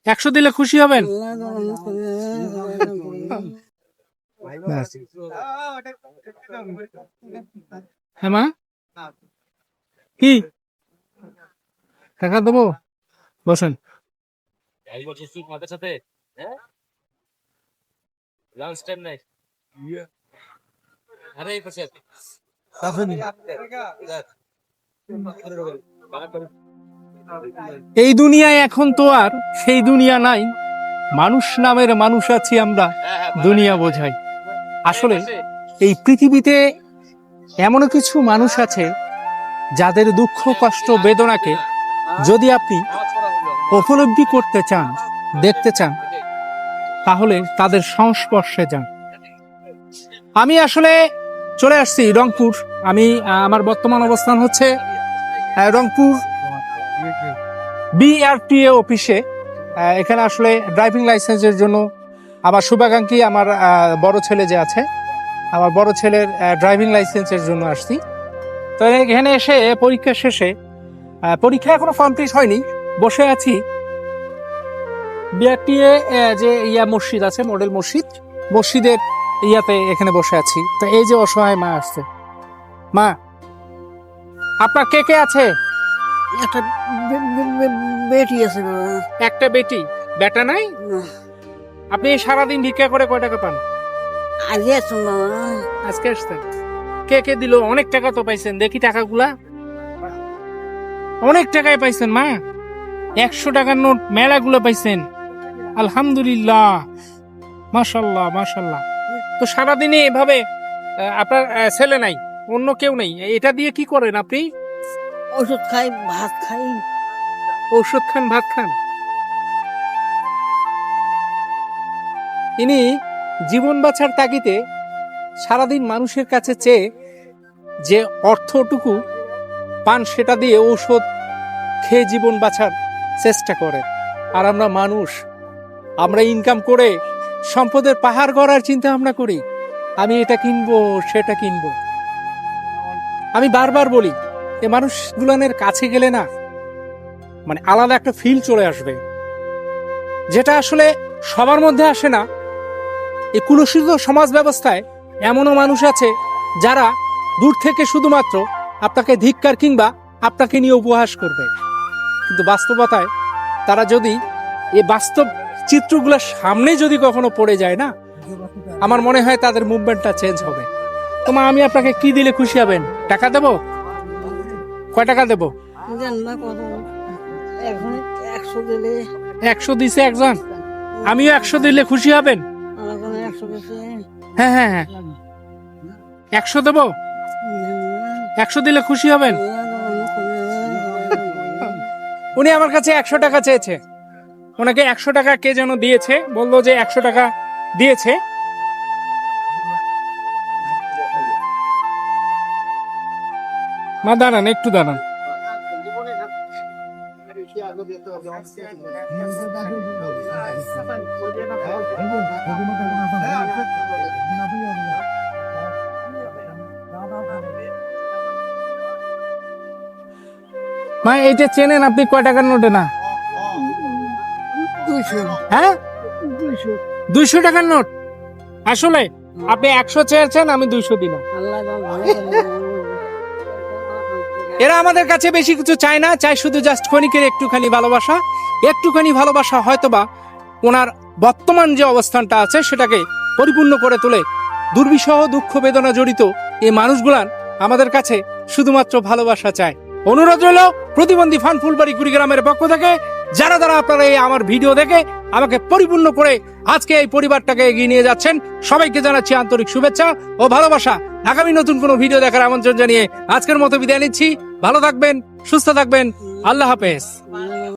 100 দিলে খুশি হবেন? হ্যাঁ মা, কি টাকা দেবো? বসেন। এই দুনিয়ায় এখন তো আর সেই দুনিয়া নাই, মানুষ নামের মানুষ আছি আমরা, দুনিয়া বোঝাই। আসলে এই পৃথিবীতে এমনও কিছু মানুষ আছে যাদের দুঃখ কষ্ট বেদনাকে যদি আপনি উপলব্ধি করতে চান, দেখতে চান, তাহলে তাদের সংস্পর্শে যান। আমি আসলে চলে আসছি রংপুর। আমার বর্তমান অবস্থান হচ্ছে রংপুর বিআরটিএ অফিসে। এখানে আসলে ড্রাইভিং লাইসেন্সের জন্য আমার শুভাকাঙ্ক্ষী আমার বড় ছেলে যে আছে, আমার বড় ছেলের ড্রাইভিং লাইসেন্সের জন্য আসছি। তো এখানে এসে পরীক্ষা শেষে, পরীক্ষা এখনো কমপ্লিট হয়নি, বসে আছি বিআরটিএ যে মসজিদ আছে, মডেল মসজিদের এখানে বসে আছি। তো এই যে অসহায় মা আসছে। মা, আপনার কে কে আছে? একটা বেটি আছে। একটা বেটি, বেটা নাই? আপনি সারাদিন ভিক্ষা করে কয় টাকা পান? আজকে আসছেন। কে কে দিল? অনেক টাকা তো পাইছেন, দেখি টাকাগুলা। অনেক টাকায় পাইছেন মা, 100 টাকার নোট মেলাগুলো পাইছেন। আলহামদুলিল্লাহ, মাশাল্লাহ মাশাল্লাহ। তো সারাদিনে এভাবে আপনার ছেলে নাই, অন্য কেউ নেই, এটা দিয়ে কি করেন আপনি? ওষুধ খাই, ভাত খাই। ঔষধ খান, ভাত খান। ইনি জীবন বাঁচার তাগিদে সারাদিন মানুষের কাছে চেয়ে যে অর্থটুকু পান সেটা দিয়ে ঔষধ খেয়ে জীবন বাঁচার চেষ্টা করে। আর আমরা মানুষ, আমরা ইনকাম করে সম্পদের পাহাড় গড়ার চিন্তা ভাবনা করি, আমি এটা কিনবো সেটা কিনবো। আমি বারবার বলি, এই মানুষগুলোর কাছে গেলে না মানে আলাদা একটা ফিল চলে আসবে, যেটা আসলে সবার মধ্যে আসে না। এই কুলুষিত সমাজ ব্যবস্থায় এমনও মানুষ আছে যারা দূর থেকে শুধুমাত্র আপনাকে ধিক্কার কিংবা আপনাকে নিয়ে উপহাস করবে, কিন্তু বাস্তবতায় তারা যদি এই বাস্তব চিত্রগুলোর সামনে যদি কখনো পড়ে যায় না, আমার মনে হয় তাদের মুভমেন্টটা চেঞ্জ হবে। তোমা, আমি আপনাকে কি দিলে খুশি হবেন? টাকা দেবো? কয় টাকা দেবো? 100 দিছে একজন, আমিও 100 দিলে খুশি হবেন? হ্যাঁ হ্যাঁ হ্যাঁ, 100 দেবো। 100 দিলে খুশি হবেন? উনি আমার কাছে 100 টাকা চেয়েছে, ওনাকে 100 টাকা কে যেন দিয়েছে, বললো যে 100 টাকা দিয়েছে। মা দাঁড়ান, একটু দাঁড়ান। মা, এইটা চেনেন আপনি? কয় টাকার নোটে না? 200। হ্যাঁ, 200 টাকার নোট। আসলে আপনি 100 চেয়েছেন, আমি 200 দিলাম। এরা আমাদের কাছে বেশি কিছু চায় না, চায় শুধু জাস্ট ক্ষণিকের একটুখানি ভালোবাসা। একটুখানি ভালোবাসা হয়তোবা ওনার বর্তমান যে অবস্থানটা আছে সেটাকে পরিপূর্ণ করে তোলে। দুর্বিষহ দুঃখ বেদনা জড়িত এই মানুষগুলান আমাদের কাছে শুধুমাত্র ভালোবাসা চায়। অনুরোধ রইল প্রতিবন্ধী ফান ফুলবাড়ি কুড়িগ্রামের পক্ষ থেকে, যারা যারা আপনারা এই আমার ভিডিও দেখে আমাকে পরিপূর্ণ করে আজকে এই পরিবারটাকে এগিয়ে নিয়ে যাচ্ছেন, সবাইকে জানাচ্ছি আন্তরিক শুভেচ্ছা ও ভালোবাসা। আগামী নতুন কোনো ভিডিও দেখার আমন্ত্রণ জানিয়ে আজকের মতো বিদায় নিচ্ছি। ভালো থাকবেন, সুস্থ থাকবেন, আল্লাহ হাফেজ।